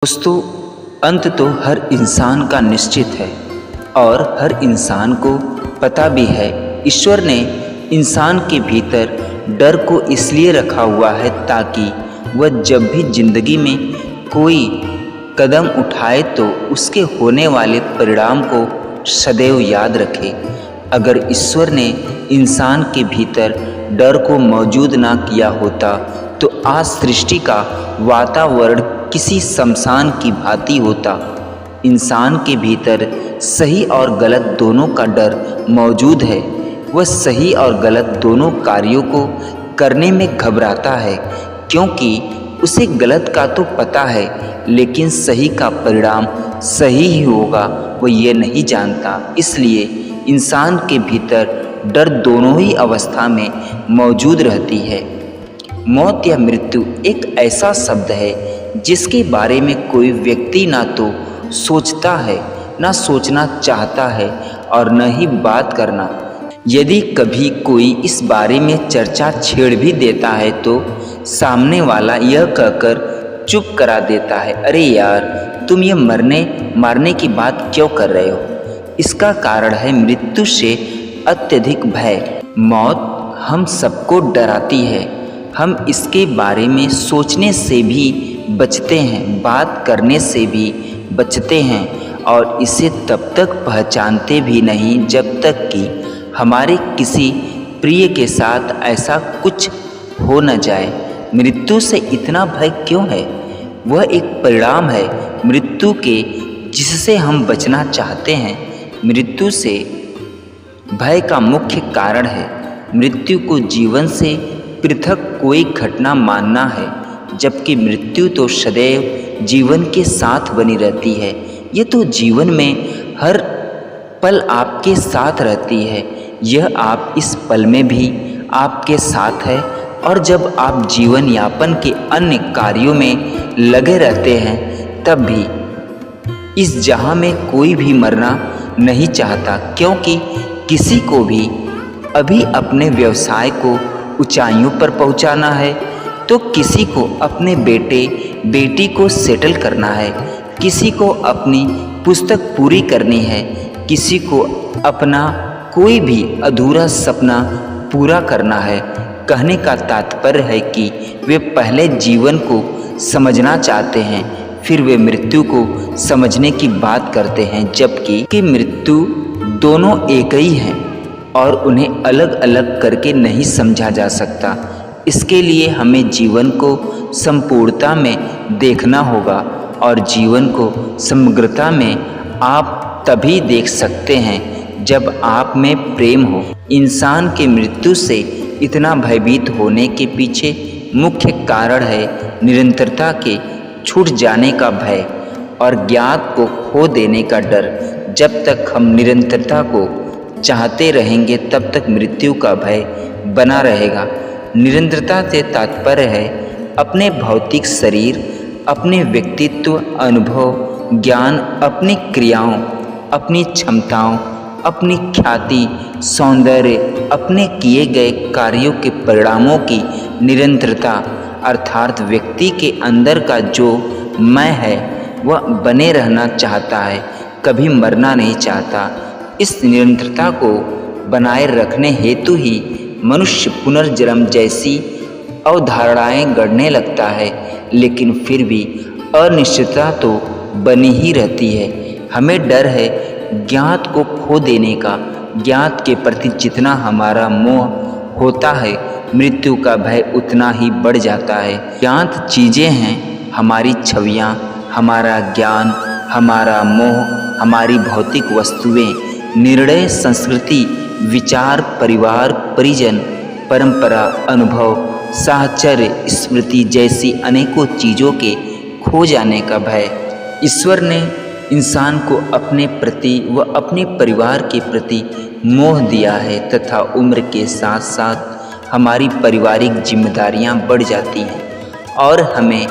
दोस्तों, अंत तो हर इंसान का निश्चित है और हर इंसान को पता भी है। ईश्वर ने इंसान के भीतर डर को इसलिए रखा हुआ है ताकि वह जब भी जिंदगी में कोई कदम उठाए तो उसके होने वाले परिणाम को सदैव याद रखे। अगर ईश्वर ने इंसान के भीतर डर को मौजूद ना किया होता तो आज सृष्टि का वातावरण किसी शमशान की भांति होता। इंसान के भीतर सही और गलत दोनों का डर मौजूद है। वह सही और गलत दोनों कार्यों को करने में घबराता है क्योंकि उसे गलत का तो पता है लेकिन सही का परिणाम सही ही होगा वह ये नहीं जानता। इसलिए इंसान के भीतर डर दोनों ही अवस्था में मौजूद रहती है। मौत या मृत्यु एक ऐसा शब्द है जिसके बारे में कोई व्यक्ति ना तो सोचता है, ना सोचना चाहता है और न ही बात करना। यदि कभी कोई इस बारे में चर्चा छेड़ भी देता है तो सामने वाला यह कहकर चुप करा देता है, अरे यार, तुम ये मरने मारने की बात क्यों कर रहे हो। इसका कारण है मृत्यु से अत्यधिक भय। मौत हम सबको डराती है। हम इसके बारे में सोचने से भी बचते हैं, बात करने से भी बचते हैं और इसे तब तक पहचानते भी नहीं जब तक कि हमारे किसी प्रिय के साथ ऐसा कुछ हो न जाए। मृत्यु से इतना भय क्यों है? वह एक परिणाम है मृत्यु के जिससे हम बचना चाहते हैं। मृत्यु से भय का मुख्य कारण है मृत्यु को जीवन से पृथक कोई घटना मानना है, जबकि मृत्यु तो सदैव जीवन के साथ बनी रहती है। ये तो जीवन में हर पल आपके साथ रहती है। यह आप इस पल में भी आपके साथ है और जब आप जीवन यापन के अन्य कार्यों में लगे रहते हैं तब भी। इस जहां में कोई भी मरना नहीं चाहता क्योंकि किसी को भी अभी अपने व्यवसाय को ऊंचाइयों पर पहुंचाना है, तो किसी को अपने बेटे बेटी को सेटल करना है, किसी को अपनी पुस्तक पूरी करनी है, किसी को अपना कोई भी अधूरा सपना पूरा करना है। कहने का तात्पर्य है कि वे पहले जीवन को समझना चाहते हैं, फिर वे मृत्यु को समझने की बात करते हैं, जबकि मृत्यु दोनों एक ही हैं और उन्हें अलग अलग करके नहीं समझा जा सकता। इसके लिए हमें जीवन को संपूर्णता में देखना होगा और जीवन को समग्रता में आप तभी देख सकते हैं जब आप में प्रेम हो। इंसान के मृत्यु से इतना भयभीत होने के पीछे मुख्य कारण है निरंतरता के छूट जाने का भय और ज्ञात को खो देने का डर। जब तक हम निरंतरता को चाहते रहेंगे तब तक मृत्यु का भय बना रहेगा। निरंतरता से तात्पर्य है अपने भौतिक शरीर, अपने व्यक्तित्व, अनुभव, ज्ञान, अपनी क्रियाओं, अपनी क्षमताओं, अपनी ख्याति, सौंदर्य, अपने किए गए कार्यों के परिणामों की निरंतरता। अर्थात व्यक्ति के अंदर का जो मैं है वह बने रहना चाहता है, कभी मरना नहीं चाहता। इस निरंतरता को बनाए रखने हेतु ही मनुष्य पुनर्जन्म जैसी अवधारणाएं गढ़ने लगता है, लेकिन फिर भी अनिश्चितता तो बनी ही रहती है। हमें डर है ज्ञात को खो देने का। ज्ञात के प्रति जितना हमारा मोह होता है मृत्यु का भय उतना ही बढ़ जाता है। ज्ञात चीज़ें हैं हमारी छवियाँ, हमारा ज्ञान, हमारा मोह, हमारी भौतिक वस्तुएं, निर्णय, संस्कृति, विचार, परिवार, परिजन, परंपरा, अनुभव, साहचर्य, स्मृति जैसी अनेकों चीज़ों के खो जाने का भय। ईश्वर ने इंसान को अपने प्रति व अपने परिवार के प्रति मोह दिया है तथा उम्र के साथ साथ हमारी पारिवारिक जिम्मेदारियां बढ़ जाती हैं और हमें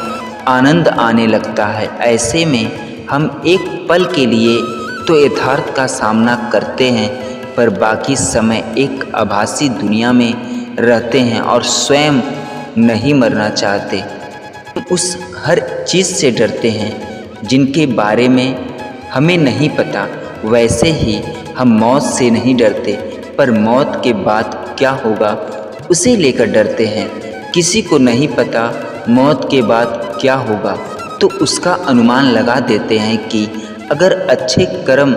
आनंद आने लगता है। ऐसे में हम एक पल के लिए तो यथार्थ का सामना करते हैं पर बाकी समय एक आभासी दुनिया में रहते हैं और स्वयं नहीं मरना चाहते। उस हर चीज़ से डरते हैं जिनके बारे में हमें नहीं पता। वैसे ही हम मौत से नहीं डरते, पर मौत के बाद क्या होगा उसे लेकर डरते हैं। किसी को नहीं पता मौत के बाद क्या होगा, तो उसका अनुमान लगा देते हैं कि अगर अच्छे कर्म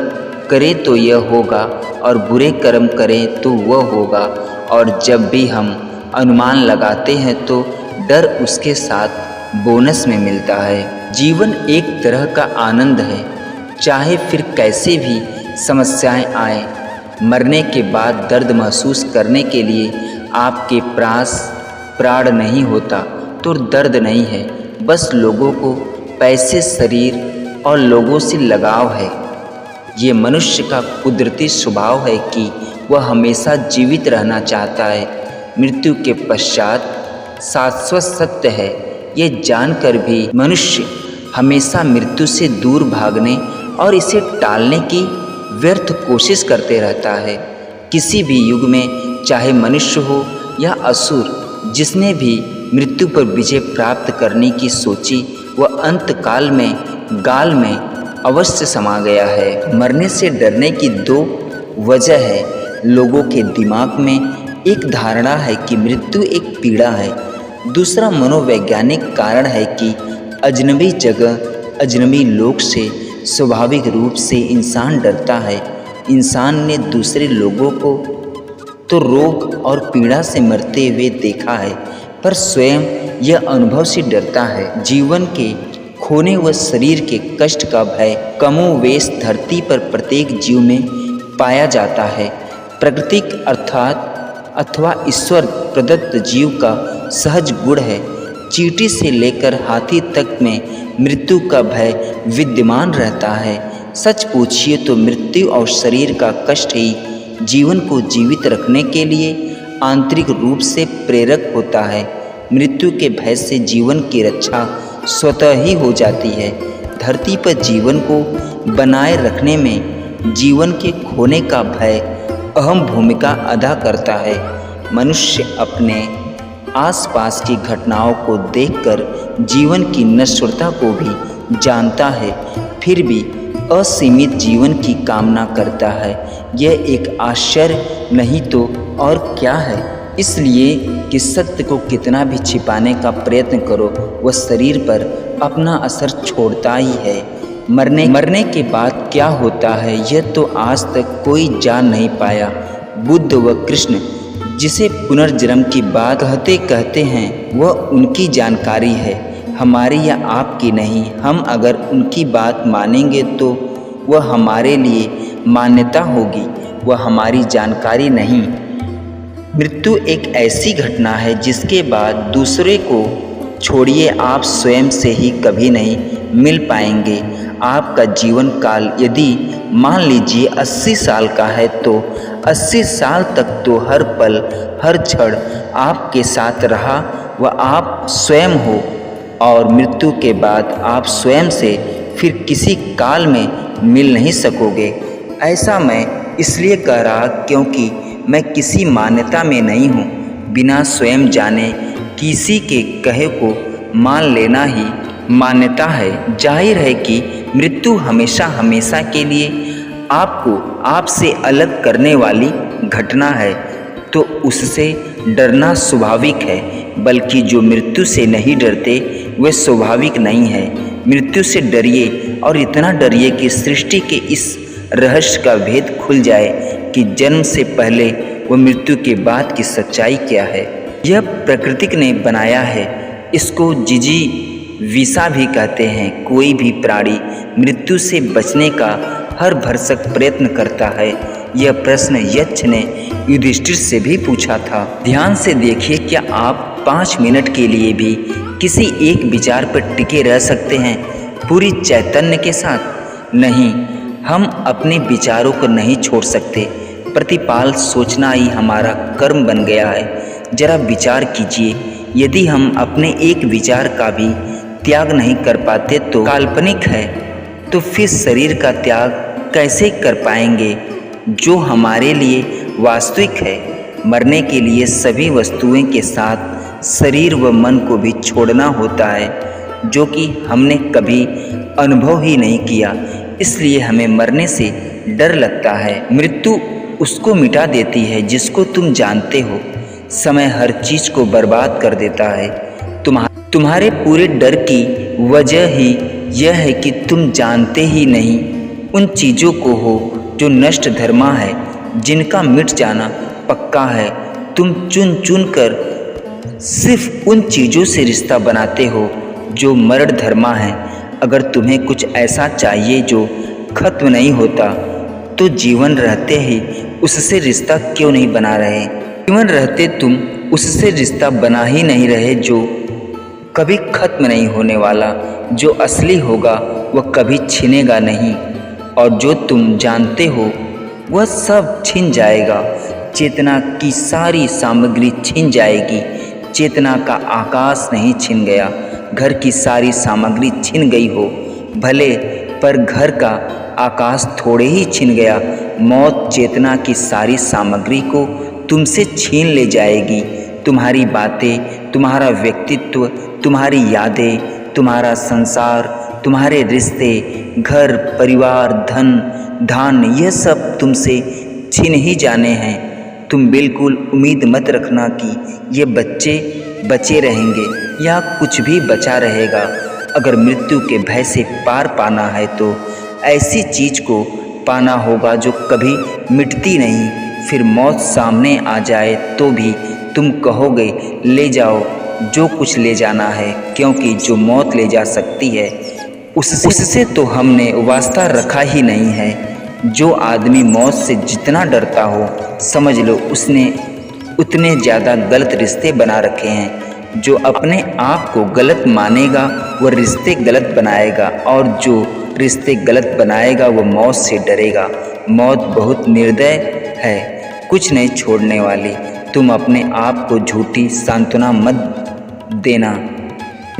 करें तो यह होगा और बुरे कर्म करें तो वह होगा। और जब भी हम अनुमान लगाते हैं तो डर उसके साथ बोनस में मिलता है। जीवन एक तरह का आनंद है, चाहे फिर कैसे भी समस्याएं आए। मरने के बाद दर्द महसूस करने के लिए आपके पास प्राण नहीं होता तो दर्द नहीं है, बस लोगों को पैसे, शरीर और लोगों से लगाव है। ये मनुष्य का कुदरती स्वभाव है कि वह हमेशा जीवित रहना चाहता है। मृत्यु के पश्चात शाश्वत सत्य है, ये जानकर भी मनुष्य हमेशा मृत्यु से दूर भागने और इसे टालने की व्यर्थ कोशिश करते रहता है। किसी भी युग में, चाहे मनुष्य हो या असुर, जिसने भी मृत्यु पर विजय प्राप्त करने की सोची, वह अंतकाल में गाल में अवश्य समा गया है। मरने से डरने की दो वजह है। लोगों के दिमाग में एक धारणा है कि मृत्यु एक पीड़ा है। दूसरा मनोवैज्ञानिक कारण है कि अजनबी जगह, अजनबी लोग से स्वाभाविक रूप से इंसान डरता है। इंसान ने दूसरे लोगों को तो रोग और पीड़ा से मरते हुए देखा है, पर स्वयं यह अनुभव से डरता है। जीवन के खोने व शरीर के कष्ट का भय कमोवेश धरती पर प्रत्येक जीव में पाया जाता है। प्राकृतिक अर्थात अथवा ईश्वर प्रदत्त जीव का सहज गुण है। चींटी से लेकर हाथी तक में मृत्यु का भय विद्यमान रहता है। सच पूछिए तो मृत्यु और शरीर का कष्ट ही जीवन को जीवित रखने के लिए आंतरिक रूप से प्रेरक होता है। मृत्यु के भय से जीवन की रक्षा स्वतः ही हो जाती है। धरती पर जीवन को बनाए रखने में जीवन के खोने का भय अहम भूमिका अदा करता है। मनुष्य अपने आसपास की घटनाओं को देखकर जीवन की नश्वरता को भी जानता है, फिर भी असीमित जीवन की कामना करता है। यह एक आश्चर्य नहीं तो और क्या है। इसलिए कि सत्य को कितना भी छिपाने का प्रयत्न करो, वह शरीर पर अपना असर छोड़ता ही है। मरने के बाद क्या होता है, यह तो आज तक कोई जान नहीं पाया। बुद्ध व कृष्ण जिसे पुनर्जन्म की बात कहते कहते हैं, वह उनकी जानकारी है, हमारी या आपकी नहीं। हम अगर उनकी बात मानेंगे तो वह हमारे लिए मान्यता होगी, वह हमारी जानकारी नहीं। मृत्यु एक ऐसी घटना है जिसके बाद दूसरे को छोड़िए आप स्वयं से ही कभी नहीं मिल पाएंगे। आपका जीवन काल यदि मान लीजिए 80 साल का है तो 80 साल तक तो हर पल हर क्षण आपके साथ रहा वह आप स्वयं हो, और मृत्यु के बाद आप स्वयं से फिर किसी काल में मिल नहीं सकोगे। ऐसा मैं इसलिए कह रहा क्योंकि मैं किसी मान्यता में नहीं हूँ। बिना स्वयं जाने किसी के कहे को मान लेना ही मान्यता है। जाहिर है कि मृत्यु हमेशा हमेशा के लिए आपको आपसे अलग करने वाली घटना है, तो उससे डरना स्वाभाविक है। बल्कि जो मृत्यु से नहीं डरते वे स्वाभाविक नहीं है। मृत्यु से डरिए, और इतना डरिए कि सृष्टि के इस रहस्य का भेद खुल जाए कि जन्म से पहले व मृत्यु के बाद की सच्चाई क्या है। यह प्रकृति ने बनाया है, इसको जिजीविषा भी कहते हैं। कोई भी प्राणी मृत्यु से बचने का हर भरसक प्रयत्न करता है। यह प्रश्न यक्ष ने युधिष्ठिर से भी पूछा था। ध्यान से देखिए, क्या आप 5 मिनट के लिए भी किसी एक विचार पर टिके रह सकते हैं पूरी चैतन्य के साथ? नहीं, हम अपने विचारों को नहीं छोड़ सकते। प्रतिपाल सोचना ही हमारा कर्म बन गया है। जरा विचार कीजिए, यदि हम अपने एक विचार का भी त्याग नहीं कर पाते तो काल्पनिक है, तो फिर शरीर का त्याग कैसे कर पाएंगे जो हमारे लिए वास्तविक है। मरने के लिए सभी वस्तुओं के साथ शरीर व मन को भी छोड़ना होता है। जो कि हमने कभी अनुभव ही नहीं किया, इसलिए हमें मरने से डर लगता है। मृत्यु उसको मिटा देती है जिसको तुम जानते हो। समय हर चीज को बर्बाद कर देता है। तुम्हारे पूरे डर की वजह ही यह है कि तुम जानते ही नहीं उन चीज़ों को हो जो नष्ट धर्मा है, जिनका मिट जाना पक्का है। तुम चुन चुन कर सिर्फ उन चीज़ों से रिश्ता बनाते हो जो मरण धर्मा है। अगर तुम्हें कुछ ऐसा चाहिए जो खत्म नहीं होता, तो जीवन रहते ही उससे रिश्ता क्यों नहीं बना रहे? जीवन रहते तुम उससे रिश्ता बना ही नहीं रहे जो कभी खत्म नहीं होने वाला। जो असली होगा वह कभी छिनेगा नहीं, और जो तुम जानते हो वह सब छिन जाएगा। चेतना की सारी सामग्री छिन जाएगी। चेतना का आकाश नहीं छिन गया, घर की सारी सामग्री छिन गई हो भले, पर घर का आकाश थोड़े ही छिन गया। मौत चेतना की सारी सामग्री को तुमसे छीन ले जाएगी। तुम्हारी बातें, तुम्हारा व्यक्तित्व, तुम्हारी यादें, तुम्हारा संसार, तुम्हारे रिश्ते, घर परिवार, धन धान, यह सब तुमसे छीन ही जाने हैं। तुम बिल्कुल उम्मीद मत रखना कि ये बच्चे बचे रहेंगे या कुछ भी बचा रहेगा। अगर मृत्यु के भय से पार पाना है तो ऐसी चीज़ को पाना होगा जो कभी मिटती नहीं। फिर मौत सामने आ जाए तो भी तुम कहोगे ले जाओ जो कुछ ले जाना है, क्योंकि जो मौत ले जा सकती है उससे तो हमने वास्ता रखा ही नहीं है। जो आदमी मौत से जितना डरता हो, समझ लो उसने उतने ज़्यादा गलत रिश्ते बना रखे हैं। जो अपने आप को गलत मानेगा वह रिश्ते गलत बनाएगा, और जो रिश्ते गलत बनाएगा वह मौत से डरेगा। मौत बहुत निर्दय है, कुछ नहीं छोड़ने वाली। तुम अपने आप को झूठी सांत्वना मत देना।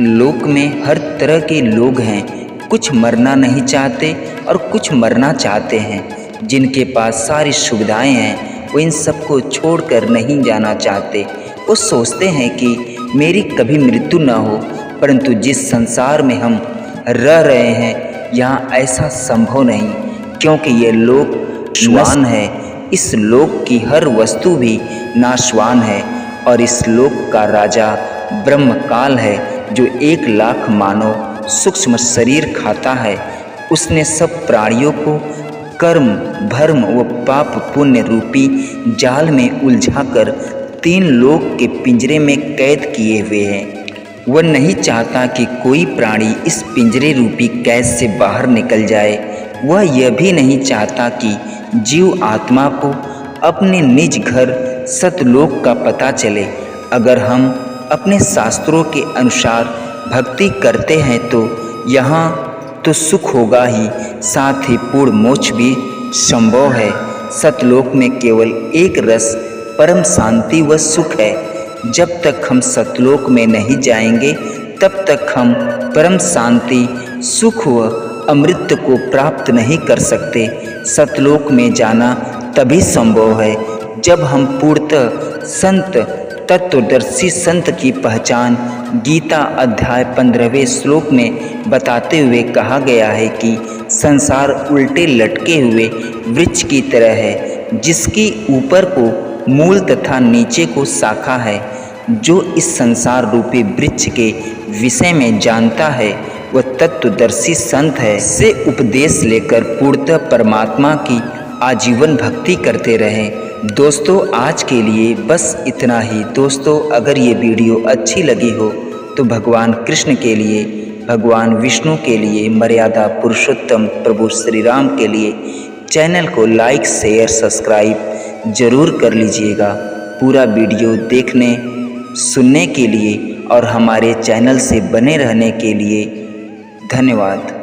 लोक में हर तरह के लोग हैं। कुछ मरना नहीं चाहते और कुछ मरना चाहते हैं। जिनके पास सारी सुविधाएं हैं वो इन सबको छोड़कर नहीं जाना चाहते। वो सोचते हैं कि मेरी कभी मृत्यु न हो, परंतु जिस संसार में हम रह रहे हैं यहाँ ऐसा संभव नहीं, क्योंकि ये लोक नाशवान है। इस लोक की हर वस्तु भी नाशवान है, और इस लोक का राजा ब्रह्मकाल है जो 1,00,000 मानव सूक्ष्म शरीर खाता है। उसने सब प्राणियों को कर्म भर्म व पाप पुण्य रूपी जाल में उलझाकर 3 लोक के पिंजरे में कैद किए हुए हैं। वह नहीं चाहता कि कोई प्राणी इस पिंजरे रूपी कैद से बाहर निकल जाए। वह यह भी नहीं चाहता कि जीव आत्मा को अपने निज घर सतलोक का पता चले। अगर हम अपने शास्त्रों के अनुसार भक्ति करते हैं तो यहाँ तो सुख होगा ही, साथ ही पूर्ण मोक्ष भी संभव है। सतलोक में केवल एक रस परम शांति व सुख है। जब तक हम सतलोक में नहीं जाएंगे तब तक हम परम शांति, सुख व अमृत को प्राप्त नहीं कर सकते। सतलोक में जाना तभी संभव है जब हम पूर्णतः संत तत्वदर्शी संत की पहचान गीता अध्याय 15वें श्लोक में बताते हुए कहा गया है कि संसार उल्टे लटके हुए वृक्ष की तरह है, जिसकी ऊपर को मूल तथा नीचे को शाखा है। जो इस संसार रूपी वृक्ष के विषय में जानता है वह तत्वदर्शी संत है। से उपदेश लेकर पूर्णतः परमात्मा की आजीवन भक्ति करते रहें। दोस्तों आज के लिए बस इतना ही। दोस्तों अगर ये वीडियो अच्छी लगी हो तो भगवान कृष्ण के लिए, भगवान विष्णु के लिए, मर्यादा पुरुषोत्तम प्रभु श्री राम के लिए चैनल को लाइक शेयर सब्सक्राइब जरूर कर लीजिएगा। पूरा वीडियो देखने सुनने के लिए और हमारे चैनल से बने रहने के लिए धन्यवाद।